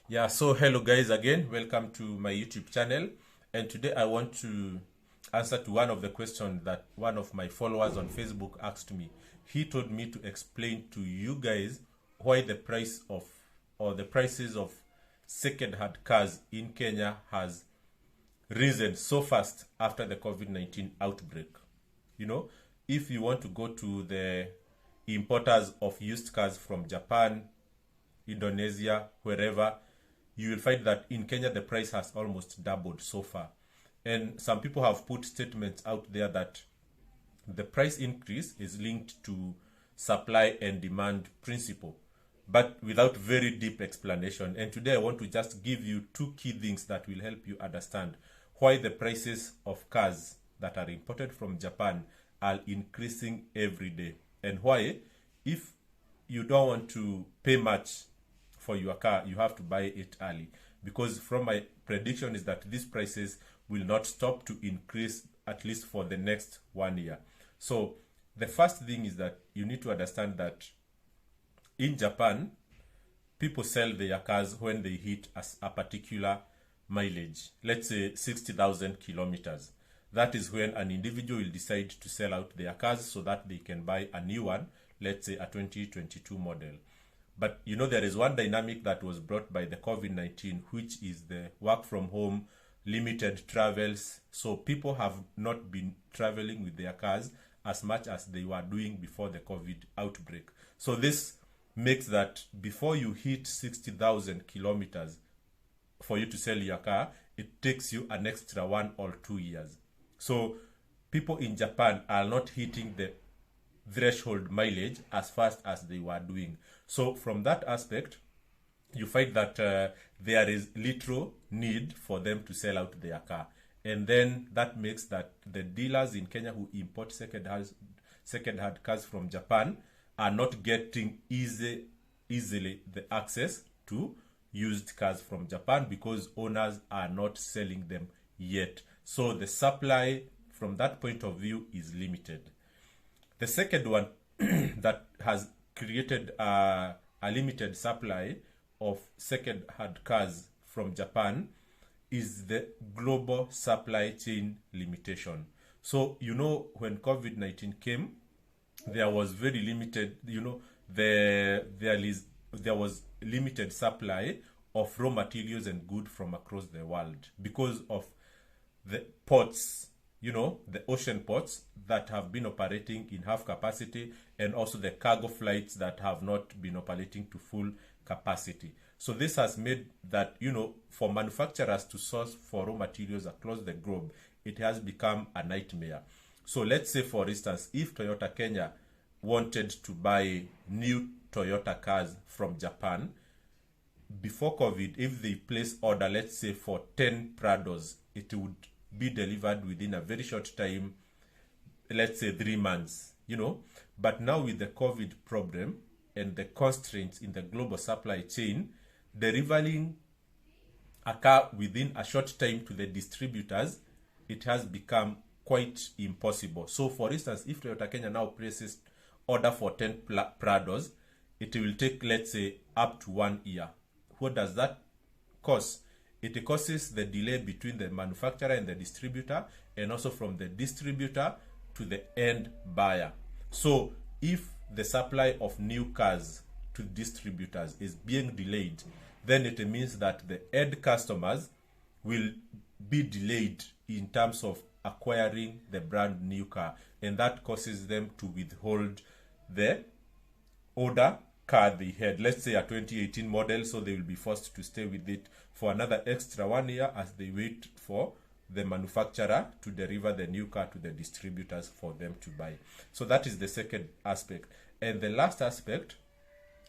Yeah, so hello guys again. Welcome to my YouTube channel. And today I want to answer to one of the questions that one of my followers on Facebook asked me. He told me to explain to you guys why the price of or the prices of second-hand cars in Kenya has risen so fast after the COVID-19 outbreak. You know, if you want to go to the importers of used cars from Japan, Indonesia, wherever, you will find that in Kenya the price has almost doubled so far. And some people have put statements out there that the price increase is linked to supply and demand principle, but without very deep explanation. And today I want to just give you two key things that will help you understand why the prices of cars that are imported from Japan are increasing every day, and why, if you don't want to pay much for your car, you have to buy it early. Because from my prediction is that these prices will not stop to increase at least for the next 1 year. So the first thing is that you need to understand that in Japan, people sell their cars when they hit a particular mileage, let's say 60,000 kilometers. That is when an individual will decide to sell out their cars so that they can buy a new one, let's say a 2022 model. But you know, there is one dynamic that was brought by the COVID-19, which is the work from home, limited travels. So people have not been traveling with their cars as much as they were doing before the COVID outbreak. So this makes that before you hit 60,000 kilometers for you to sell your car, it takes you an extra 1 or 2 years. So people in Japan are not hitting the threshold mileage as fast as they were doing. So from that aspect, you find that there is little need for them to sell out their car. And then that makes that the dealers in Kenya who import second-hand cars from Japan are not getting easily the access to used cars from Japan because owners are not selling them yet. So the supply from that point of view is limited. The second one that has created a limited supply of second-hand cars from Japan is the global supply chain limitation. So, you know, when COVID-19 came, there was very limited, there was limited supply of raw materials and goods from across the world because of the ports, the ocean ports that have been operating in half capacity, and also the cargo flights that have not been operating to full capacity. So this has made that, for manufacturers to source for raw materials across the globe, it has become a nightmare. So let's say, for instance, if Toyota Kenya wanted to buy new Toyota cars from Japan, before COVID, if they place order, let's say for 10 Prados, it would be delivered within a very short time, let's say 3 months, But now with the COVID problem and the constraints in the global supply chain, delivering a car within a short time to the distributors, it has become quite impossible. So for instance, if Toyota Kenya now places order for 10 Prados, it will take, let's say, up to 1 year. What does that cost? It causes the delay between the manufacturer and the distributor, and also from the distributor to the end buyer. So if the supply of new cars to distributors is being delayed, then it means that the end customers will be delayed in terms of acquiring the brand new car, and that causes them to withhold the order car they had, let's say a 2018 model, so they will be forced to stay with it for another extra 1 year as they wait for the manufacturer to deliver the new car to the distributors for them to buy. So that is the second aspect. And the last aspect,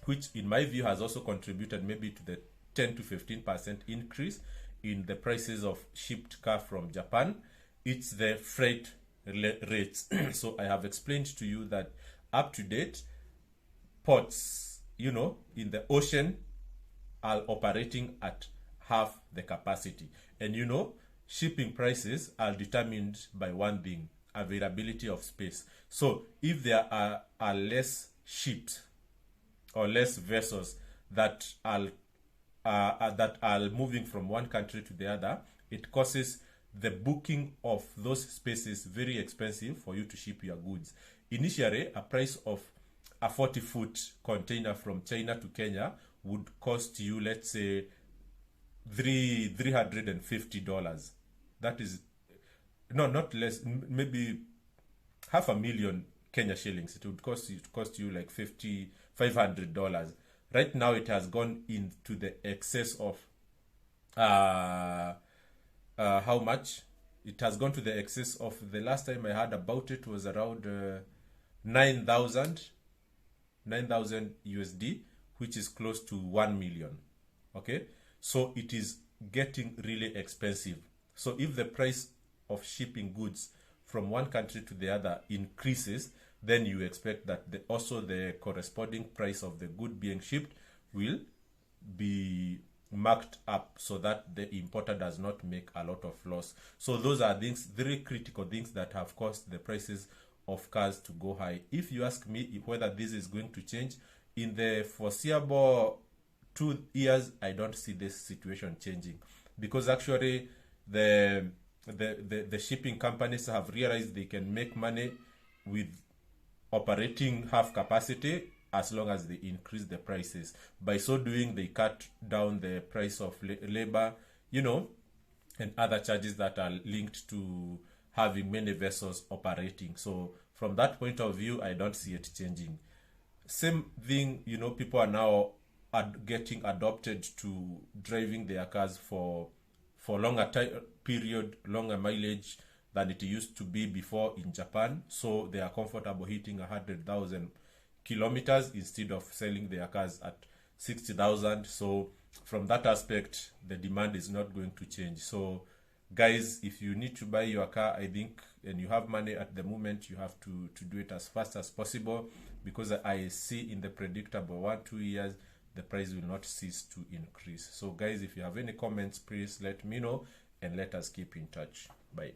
which in my view has also contributed maybe to the 10 to 15% increase in the prices of shipped car from Japan, it's the freight rates. So I have explained to you that up to date, ports, in the ocean are operating at half the capacity. And shipping prices are determined by one thing: availability of space. So if there are less ships or less vessels that are that are moving from one country to the other, it causes the booking of those spaces very expensive for you to ship your goods. Initially, a price of a 40-foot container from China to Kenya would cost you, let's say, $350. That is, no, not less, maybe $500,000 Kenya shillings. It would cost you like $500. Right now, it has gone into the excess of how much? It has gone to the excess of, the last time I heard about it was around 9,000 USD, which is close to 1 million. Okay, so it is getting really expensive. So if the price of shipping goods from one country to the other increases, then you expect that also the corresponding price of the good being shipped will be marked up, so that the importer does not make a lot of loss. So those are things, very critical things, that have caused the prices of cars to go high. If you ask me whether this is going to change in the foreseeable 2 years, I don't see this situation changing, because actually the shipping companies have realized they can make money with operating half capacity as long as they increase the prices. By so doing, they cut down the price of labor, and other charges that are linked to having many vessels operating. So from that point of view, I don't see it changing. Same thing, people are now getting adopted to driving their cars for longer period, longer mileage than it used to be before in Japan. So they are comfortable hitting 100,000 kilometers instead of selling their cars at 60,000. So from that aspect, the demand is not going to change. So guys, if you need to buy your car, I think, and you have money at the moment, you have to do it as fast as possible, because I see in the predictable 1-2 years, the price will not cease to increase. So guys, if you have any comments, please let me know, and let us keep in touch. Bye.